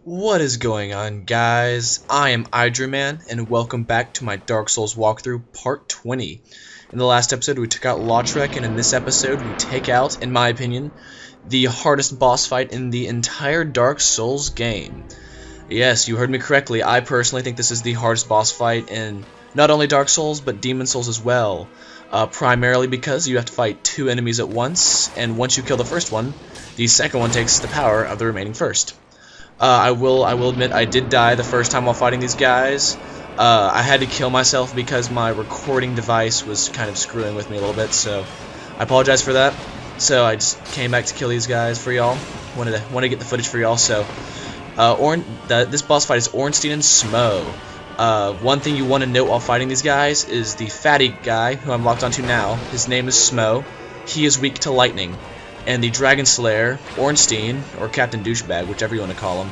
What is going on, guys? I am IDrewMan, and welcome back to my Dark Souls walkthrough part 20. In the last episode, we took out Lautrec, and in this episode, we take out, in my opinion, the hardest boss fight in the entire Dark Souls game. Yes, you heard me correctly. I personally think this is the hardest boss fight in not only Dark Souls, but Demon Souls as well. Primarily because you have to fight two enemies at once, and once you kill the first one, the second one takes the power of the remaining first. I will admit I did die the first time while fighting these guys. I had to kill myself because my recording device was kind of screwing with me a little bit, so I apologize for that. So I just came back to kill these guys for y'all. Wanted to get the footage for y'all. So this boss fight is Ornstein and Smough. One thing you want to note while fighting these guys is the fatty guy who I'm locked onto now. His name is Smough. He is weak to lightning. And the Dragon Slayer, Ornstein, or Captain Douchebag, whichever you want to call him,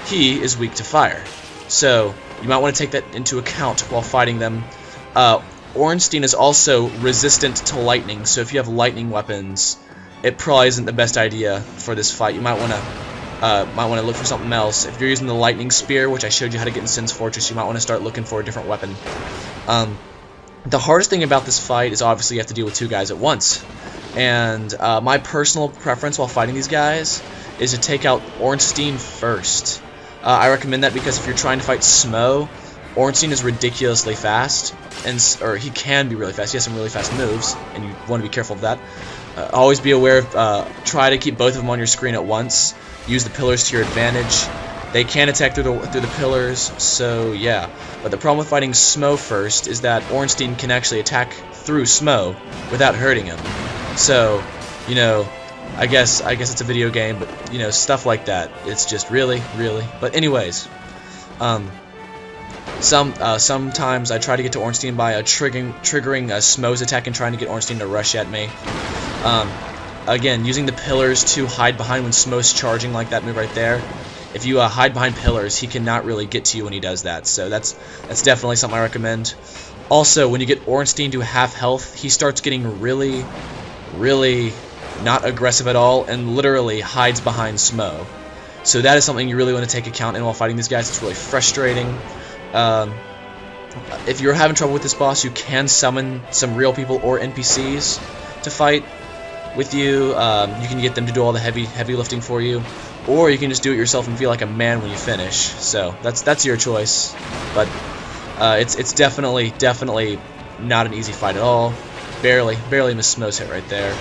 he is weak to fire. So, you might want to take that into account while fighting them. Ornstein is also resistant to lightning, so if you have lightning weapons, it probably isn't the best idea for this fight. You might want to look for something else. If you're using the lightning spear, which I showed you how to get in Sin's Fortress, you might want to start looking for a different weapon. The hardest thing about this fight is obviously you have to deal with two guys at once. And my personal preference while fighting these guys is to take out Ornstein first. I recommend that because if you're trying to fight Smough, Ornstein is ridiculously fast, or he can be really fast. He has some really fast moves, and you want to be careful of that. Always be aware of, try to keep both of them on your screen at once. Use the pillars to your advantage. They can attack through the pillars, so yeah. But the problem with fighting Smough first is that Ornstein can actually attack through Smough without hurting him. So, you know, I guess it's a video game, but, you know, stuff like that. It's just really. But anyways, sometimes I try to get to Ornstein by triggering Smough's attack and trying to get Ornstein to rush at me. Again, using the pillars to hide behind when Smough's charging, like that move right there. If you hide behind pillars, he cannot really get to you when he does that. So that's definitely something I recommend. Also, when you get Ornstein to half health, he starts getting really not aggressive at all and literally hides behind Smough. So that is something you really want to take account in while fighting these guys. It's really frustrating. If you're having trouble with this boss, you can summon some real people or NPCs to fight with you. You can get them to do all the heavy lifting for you, or you can just do it yourself and feel like a man when you finish. So that's your choice. But it's definitely not an easy fight at all. Barely missed Smough's hit right there.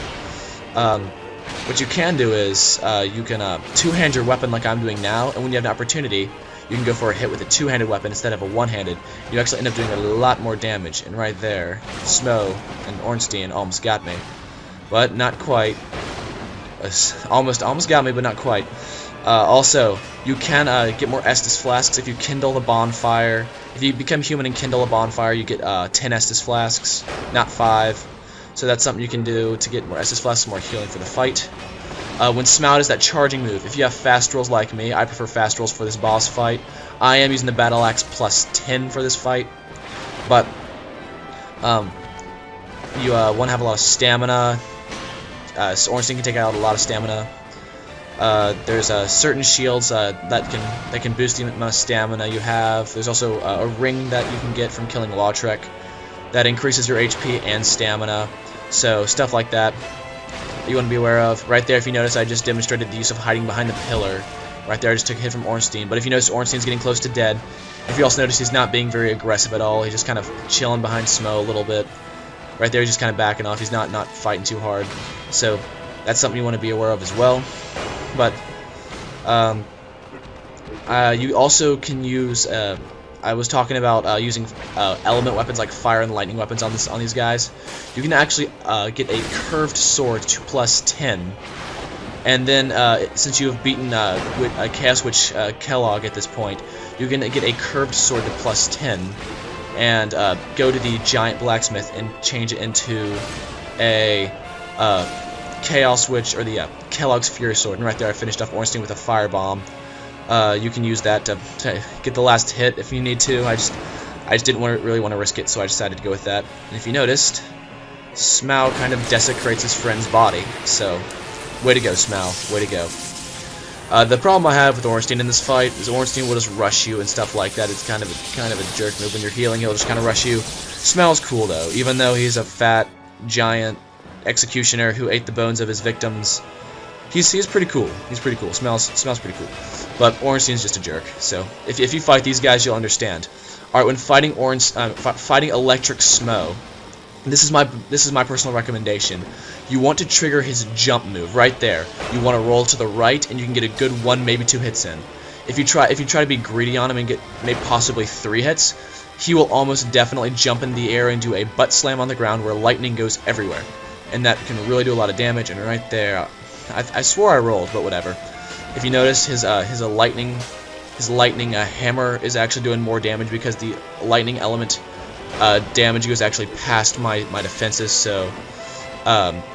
What you can do is you can two-hand your weapon like I'm doing now, and when you have an opportunity, you can go for a hit with a two-handed weapon instead of a one-handed. You actually end up doing a lot more damage. And right there, Smough and Ornstein almost got me, but not quite. Almost got me, but not quite. Also, you can get more Estus flasks if you kindle the bonfire. If you become human and kindle a bonfire, you get 10 Estus flasks, not 5. So that's something you can do to get more Estus flasks, more healing for the fight. When Smough is that charging move, if you have fast rolls like me, I prefer fast rolls for this boss fight. I am using the battle axe plus 10 for this fight, but you want to have a lot of stamina. So Ornstein can take out a lot of stamina. There's certain shields that can boost the amount of stamina you have. There's also a ring that you can get from killing Lautrec that increases your HP and stamina. So stuff like that you want to be aware of. Right there, if you notice, I just demonstrated the use of hiding behind the pillar. Right there, I just took a hit from Ornstein. But if you notice, Ornstein's getting close to dead. If you also notice, he's not being very aggressive at all. He's just kind of chilling behind Smough a little bit. Right there, he's just kind of backing off. He's not fighting too hard. So that's something you want to be aware of as well. But you also can use. I was talking about using element weapons like fire and lightning weapons on these guys. You can actually get a curved sword to plus 10, and then since you have beaten Chaos Witch Kellogg at this point, you can get a curved sword to plus 10, and go to the giant blacksmith and change it into a Chaos Witch, or the Kellogg's Fury Sword. And right there, I finished off Ornstein with a firebomb. You can use that to get the last hit if you need to. I just didn't really want to risk it, so I decided to go with that. And if you noticed, Smough kind of desecrates his friend's body. So, way to go, Smough. Way to go. The problem I have with Ornstein in this fight is Ornstein will just rush you and stuff like that. It's kind of a jerk move when you're healing. He'll just kind of rush you. Smells cool though, even though he's a fat giant executioner who ate the bones of his victims. He's pretty cool. He's pretty cool. Smells pretty cool. But Ornstein's just a jerk. So if you fight these guys, you'll understand. All right, when fighting fighting Electric Smough, this is my personal recommendation. You want to trigger his jump move right there. You want to roll to the right, and you can get a good 1, maybe 2 hits in. If you try to be greedy on him and get maybe possibly 3 hits, he will almost definitely jump in the air and do a butt slam on the ground where lightning goes everywhere, and that can really do a lot of damage. And right there, I swore I rolled, but whatever. If you notice, his lightning hammer is actually doing more damage because the lightning element damage goes actually past my defenses. So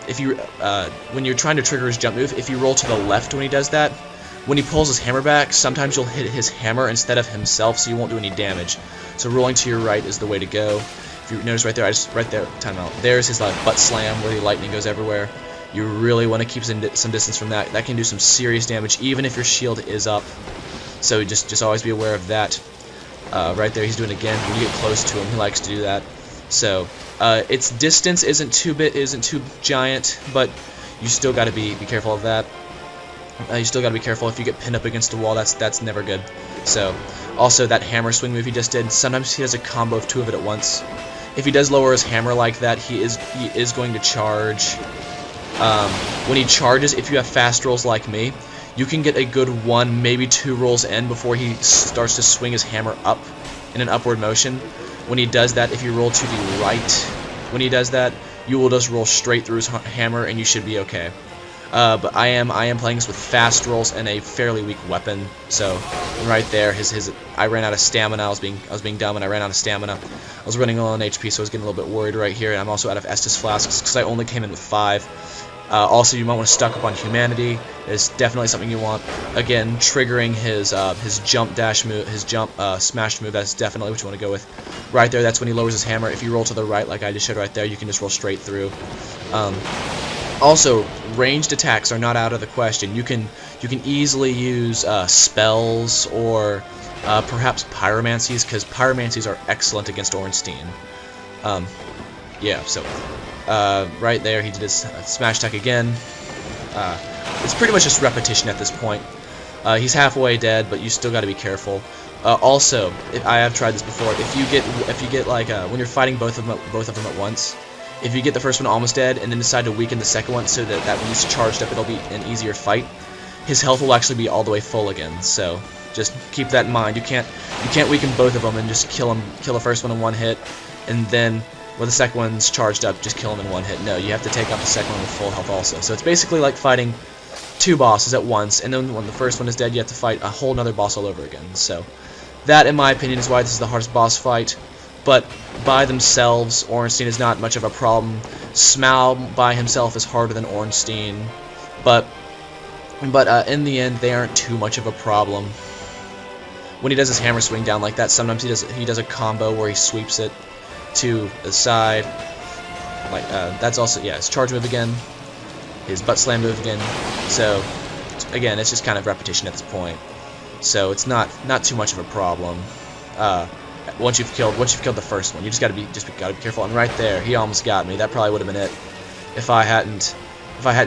if you when you're trying to trigger his jump move, if you roll to the left when he does that, when he pulls his hammer back, sometimes you'll hit his hammer instead of himself, so you won't do any damage. So rolling to your right is the way to go. If you notice right there, time out. There's his butt slam where the lightning goes everywhere. You really want to keep some distance from that. That can do some serious damage even if your shield is up. So just always be aware of that. Right there, he's doing it again. When you get close to him, he likes to do that. So its distance isn't too giant, but you still got to be careful of that. You still got to be careful if you get pinned up against a wall. That's never good. So also that hammer swing move he just did. Sometimes he has a combo of 2 of it at once. If he does lower his hammer like that, he is going to charge. When he charges, if you have fast rolls like me, you can get a good 1, maybe 2 rolls in before he starts to swing his hammer up in an upward motion. When he does that, if you roll to the right, when he does that, you will just roll straight through his hammer and you should be okay. But I am playing this with fast rolls and a fairly weak weapon. So right there, I ran out of stamina. I was being dumb and I ran out of stamina. I was running low on HP, so I was getting a little bit worried right here. And I'm also out of Estus flasks because I only came in with 5. Also, you might want to stock up on humanity. It's definitely something you want. Again, triggering his jump dash move, his jump smash move. That's definitely what you want to go with. Right there, that's when he lowers his hammer. If you roll to the right, like I just showed right there, you can just roll straight through. Also, ranged attacks are not out of the question. You can easily use spells or perhaps pyromancies, because pyromancies are excellent against Ornstein. Yeah, so right there he did his smash attack again. It's pretty much just repetition at this point. He's halfway dead, but you still got to be careful. Also, I have tried this before. If you get like when you're fighting both of them at once, if you get the first one almost dead and then decide to weaken the second one so that when he's charged up it'll be an easier fight, his health will actually be all the way full again. So just keep that in mind. You can't weaken both of them and just kill the first one in 1 hit, and then when the second one's charged up, just kill him in 1 hit. No, you have to take out the second one with full health also. So it's basically like fighting 2 bosses at once, and then when the first one is dead, you have to fight a whole nother boss all over again. So that, in my opinion, is why this is the hardest boss fight. But by themselves, Ornstein is not much of a problem. Smough by himself is harder than Ornstein, but in the end, they aren't too much of a problem. When he does his hammer swing down like that, sometimes he does a combo where he sweeps it to the side. Like that's also, yeah, his charge move again, his butt slam move again. So again, it's just kind of repetition at this point. So it's not too much of a problem. Once you've killed the first one, you just gotta be careful. And right there, he almost got me. That probably would have been it if I hadn't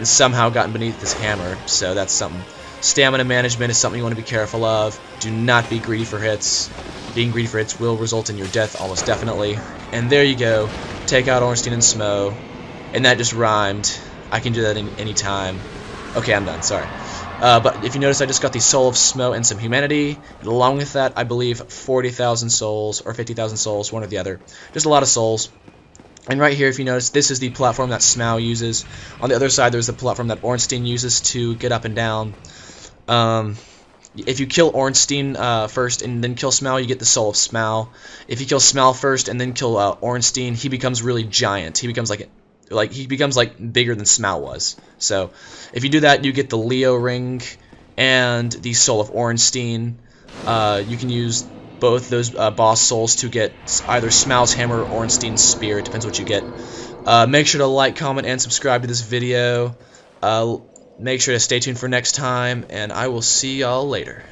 somehow gotten beneath this hammer. So that's something. Stamina management is something you want to be careful of. Do not be greedy for hits. Being greedy for hits will result in your death almost definitely. And there you go. Take out Ornstein and Smough. And that just rhymed. I can do that any time. Okay, I'm done. Sorry. But if you notice, I just got the Soul of Smough and some humanity. And along with that, I believe 40,000 souls or 50,000 souls, one or the other. Just a lot of souls. And right here, if you notice, this is the platform that Smough uses. On the other side, there's the platform that Ornstein uses to get up and down. If you kill Ornstein first and then kill Smough, you get the Soul of Smough. If you kill Smough first and then kill Ornstein, he becomes really giant. He becomes like bigger than Smough was. So if you do that, you get the Leo ring and the Soul of Ornstein. You can use both those boss souls to get either Smough's hammer or Ornstein's spear. It depends what you get. Make sure to like, comment, and subscribe to this video. Make sure to stay tuned for next time, and I will see y'all later.